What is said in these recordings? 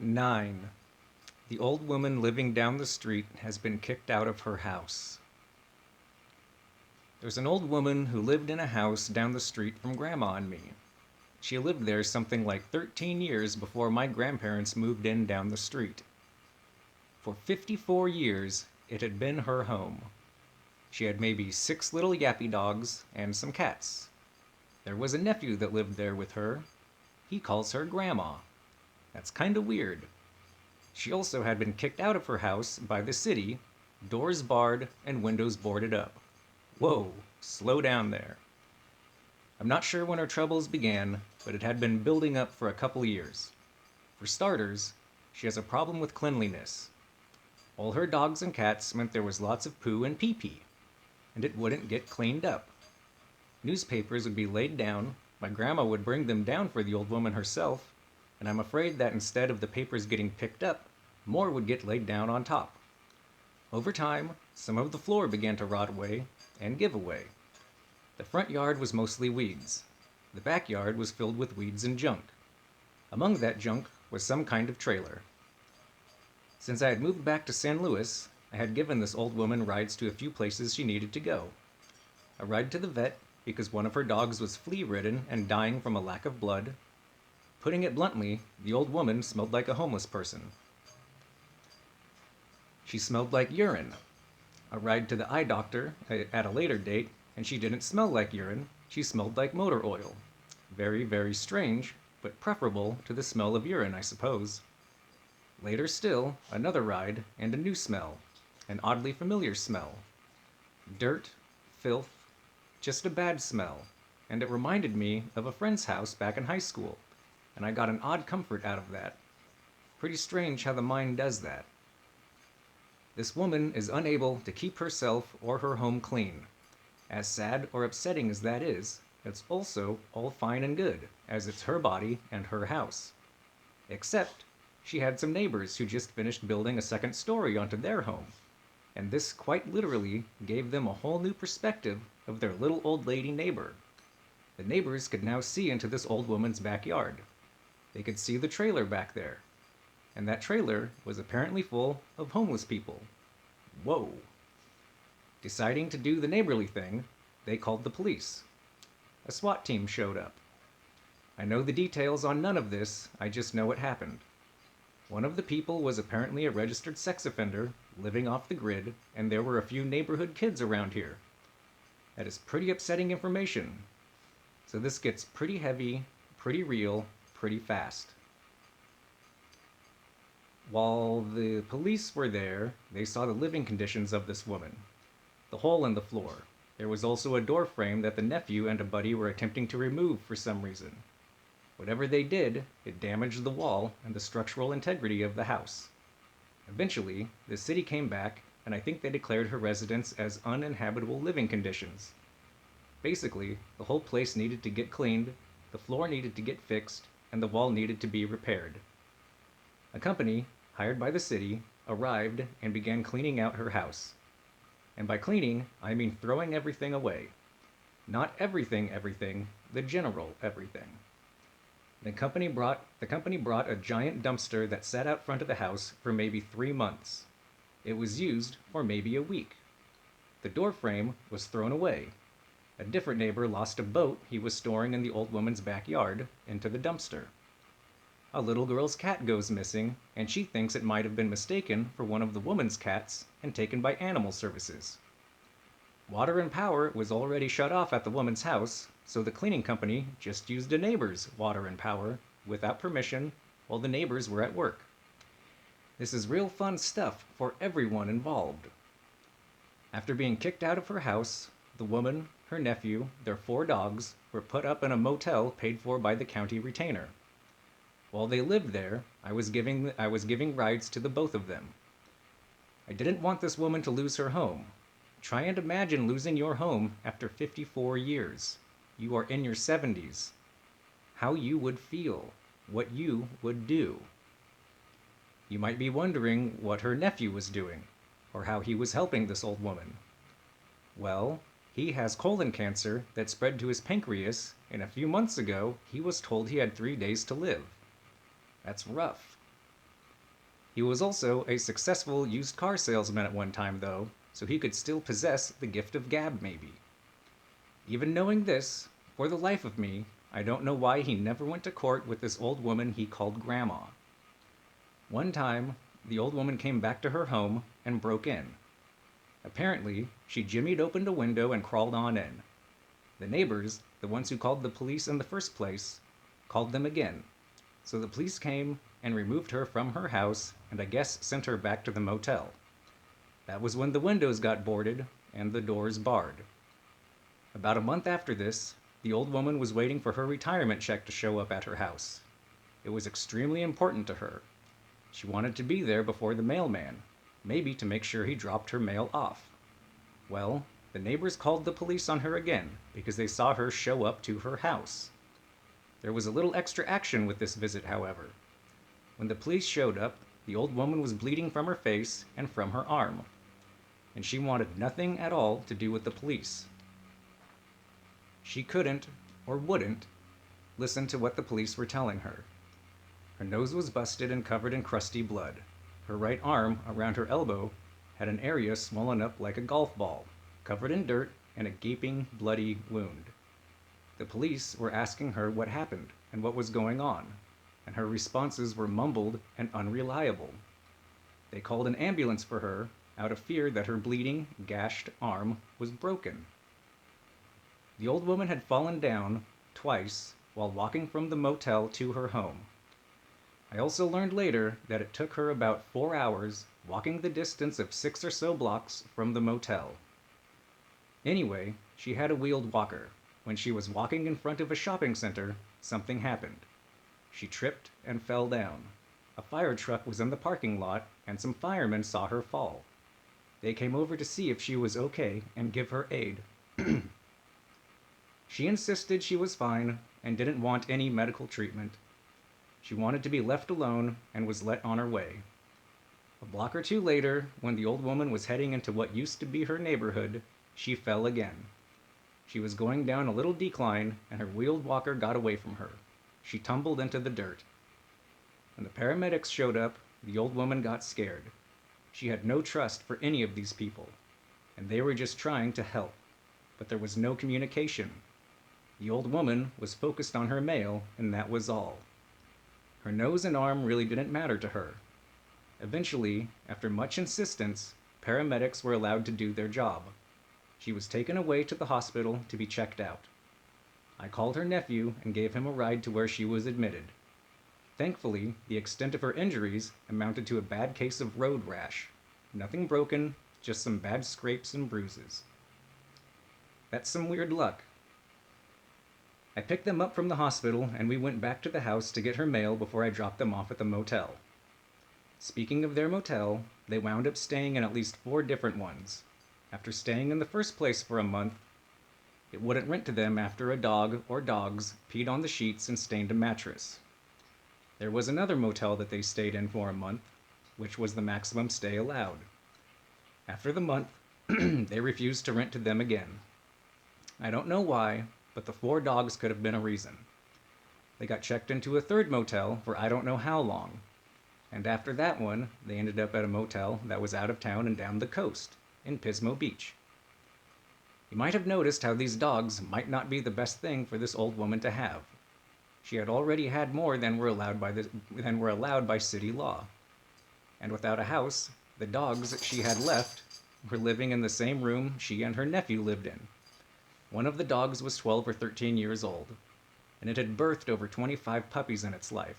9. The old woman living down the street has been kicked out of her house. There's an old woman who lived in a house down the street from Grandma and me. She lived there something like 13 years before my grandparents moved in down the street. For 54 years, it had been her home. She had maybe 6 little yappy dogs and some cats. There was a nephew that lived there with her. He calls her Grandma. That's kinda weird. She also had been kicked out of her house by the city, doors barred and windows boarded up. Whoa, slow down there. I'm not sure when her troubles began, but it had been building up for a couple years. For starters, she has a problem with cleanliness. All her dogs and cats meant there was lots of poo and pee-pee, and it wouldn't get cleaned up. Newspapers would be laid down, my grandma would bring them down for the old woman herself, and I'm afraid that instead of the papers getting picked up, more would get laid down on top. Over time, some of the floor began to rot away and give away. The front yard was mostly weeds. The backyard was filled with weeds and junk. Among that junk was some kind of trailer. Since I had moved back to San Luis, I had given this old woman rides to a few places she needed to go. A ride to the vet because one of her dogs was flea-ridden and dying from a lack of blood. Putting it bluntly, the old woman smelled like a homeless person. She smelled like urine. A ride to the eye doctor at a later date, and she didn't smell like urine, she smelled like motor oil. Very, very strange, but preferable to the smell of urine, I suppose. Later still, another ride, and a new smell. An oddly familiar smell. Dirt, filth, just a bad smell, and it reminded me of a friend's house back in high school, and I got an odd comfort out of that. Pretty strange how the mind does that. This woman is unable to keep herself or her home clean. As sad or upsetting as that is, it's also all fine and good, as it's her body and her house. Except, she had some neighbors who just finished building a second story onto their home, and this quite literally gave them a whole new perspective of their little old lady neighbor. The neighbors could now see into this old woman's backyard. They could see the trailer back there, and that trailer was apparently full of homeless people. Whoa. Deciding to do the neighborly thing, they called the police. A SWAT team showed up. I know the details on none of this, I just know it happened. One of the people was apparently a registered sex offender, living off the grid, and there were a few neighborhood kids around here. That is pretty upsetting information. So this gets pretty heavy, pretty real, pretty fast. While the police were there, they saw the living conditions of this woman. The hole in the floor. There was also a door frame that the nephew and a buddy were attempting to remove for some reason. Whatever they did, it damaged the wall and the structural integrity of the house. Eventually, the city came back, and I think they declared her residence as uninhabitable living conditions. Basically, the whole place needed to get cleaned, the floor needed to get fixed, and the wall needed to be repaired. A company, hired by the city, arrived and began cleaning out her house. And by cleaning, I mean throwing everything away. Not everything, the general everything. The company brought a giant dumpster that sat out front of the house for maybe 3 months. It was used for maybe a week. The door frame was thrown away. A different neighbor lost a boat he was storing in the old woman's backyard into the dumpster. A little girl's cat goes missing, and she thinks it might have been mistaken for one of the woman's cats and taken by animal services. Water and power was already shut off at the woman's house, so the cleaning company just used a neighbor's water and power without permission while the neighbors were at work. This is real fun stuff for everyone involved. After being kicked out of her house, the woman, her nephew, their 4 dogs were put up in a motel paid for by the county retainer. While they lived there, I was giving rides to the both of them. I didn't want this woman to lose her home. Try and imagine losing your home after 54 years. You are in your 70s. How you would feel, what you would do. You might be wondering what her nephew was doing, or how he was helping this old woman. Well, he has colon cancer that spread to his pancreas, and a few months ago he was told he had 3 days to live. That's rough. He was also a successful used car salesman at one time, though, so he could still possess the gift of gab, maybe. Even knowing this, for the life of me, I don't know why he never went to court with this old woman he called Grandma. One time, the old woman came back to her home and broke in. Apparently, she jimmied open a window and crawled on in. The neighbors, the ones who called the police in the first place, called them again. So the police came and removed her from her house and I guess sent her back to the motel. That was when the windows got boarded and the doors barred. About a month after this, the old woman was waiting for her retirement check to show up at her house. It was extremely important to her. She wanted to be there before the mailman, maybe to make sure he dropped her mail off. Well, the neighbors called the police on her again because they saw her show up to her house. There was a little extra action with this visit, however. When the police showed up, the old woman was bleeding from her face and from her arm, and she wanted nothing at all to do with the police. She couldn't, or wouldn't, listen to what the police were telling her. Her nose was busted and covered in crusty blood. Her right arm, around her elbow, had an area swollen up like a golf ball, covered in dirt and a gaping, bloody wound. The police were asking her what happened and what was going on, and her responses were mumbled and unreliable. They called an ambulance for her out of fear that her bleeding, gashed arm was broken. The old woman had fallen down twice while walking from the motel to her home. I also learned later that it took her about 4 hours walking the distance of 6 or so blocks from the motel. Anyway, she had a wheeled walker. When she was walking in front of a shopping center, something happened. She tripped and fell down. A fire truck was in the parking lot and some firemen saw her fall. They came over to see if she was okay and give her aid. She insisted she was fine and didn't want any medical treatment. She wanted to be left alone and was let on her way. A block or two later, when the old woman was heading into what used to be her neighborhood, she fell again. She was going down a little decline and her wheeled walker got away from her. She tumbled into the dirt. When the paramedics showed up, the old woman got scared. She had no trust for any of these people, and they were just trying to help. But there was no communication. The old woman was focused on her mail, and that was all. Her nose and arm really didn't matter to her. Eventually, after much insistence, paramedics were allowed to do their job. She was taken away to the hospital to be checked out. I called her nephew and gave him a ride to where she was admitted. Thankfully, the extent of her injuries amounted to a bad case of road rash. Nothing broken, just some bad scrapes and bruises. That's some weird luck. I picked them up from the hospital and we went back to the house to get her mail before I dropped them off at the motel. Speaking of their motel, they wound up staying in at least 4 different ones. After staying in the first place for a month, it wouldn't rent to them after a dog or dogs peed on the sheets and stained a mattress. There was another motel that they stayed in for a month, which was the maximum stay allowed. After the month, they refused to rent to them again. I don't know why, but the 4 dogs could have been a reason. They got checked into a third motel for I don't know how long. And after that one, they ended up at a motel that was out of town and down the coast, in Pismo Beach. You might have noticed how these dogs might not be the best thing for this old woman to have. She had already had more than were allowed by city law. And without a house, the dogs she had left were living in the same room she and her nephew lived in. One of the dogs was 12 or 13 years old, and it had birthed over 25 puppies in its life.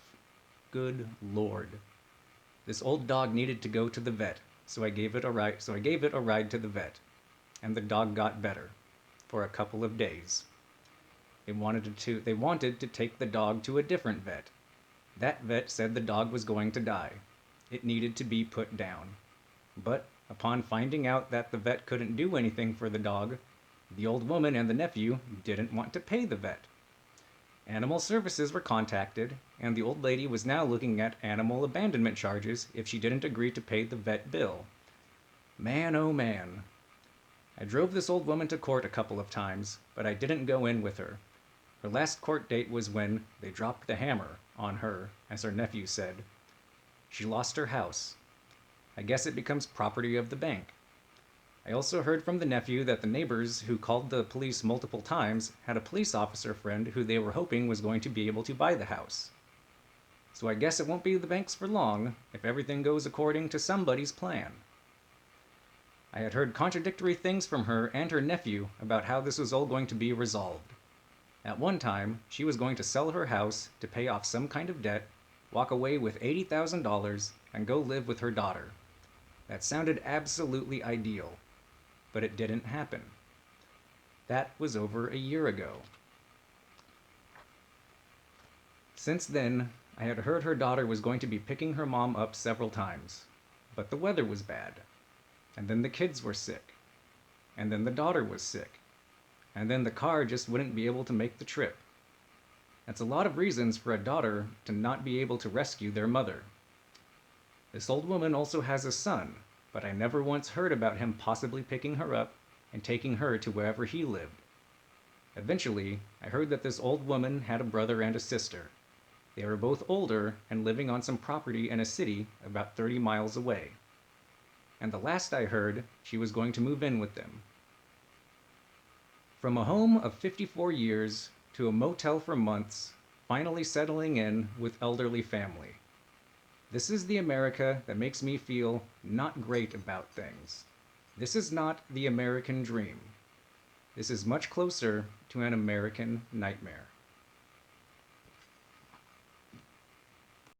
Good Lord. This old dog needed to go to the vet, so I gave it a ride to the vet, and the dog got better for a couple of days. They wanted to take the dog to a different vet. That vet said the dog was going to die. It needed to be put down. But upon finding out that the vet couldn't do anything for the dog, the old woman and the nephew didn't want to pay the vet. Animal services were contacted, and the old lady was now looking at animal abandonment charges if she didn't agree to pay the vet bill. Man, oh man. I drove this old woman to court a couple of times, but I didn't go in with her. Her last court date was when they dropped the hammer on her, as her nephew said. She lost her house. I guess it becomes property of the bank. I also heard from the nephew that the neighbors who called the police multiple times had a police officer friend who they were hoping was going to be able to buy the house. So I guess it won't be the bank's for long if everything goes according to somebody's plan. I had heard contradictory things from her and her nephew about how this was all going to be resolved. At one time, she was going to sell her house to pay off some kind of debt, walk away with $80,000, and go live with her daughter. That sounded absolutely ideal, but it didn't happen. That was over a year ago. Since then, I had heard her daughter was going to be picking her mom up several times, but the weather was bad. And then the kids were sick. And then the daughter was sick. And then the car just wouldn't be able to make the trip. That's a lot of reasons for a daughter to not be able to rescue their mother. This old woman also has a son, but I never once heard about him possibly picking her up and taking her to wherever he lived. Eventually, I heard that this old woman had a brother and a sister. They were both older and living on some property in a city about 30 miles away. And the last I heard, she was going to move in with them. From a home of 54 years to a motel for months, finally settling in with elderly family. This is the America that makes me feel not great about things. This is not the American dream. This is much closer to an American nightmare.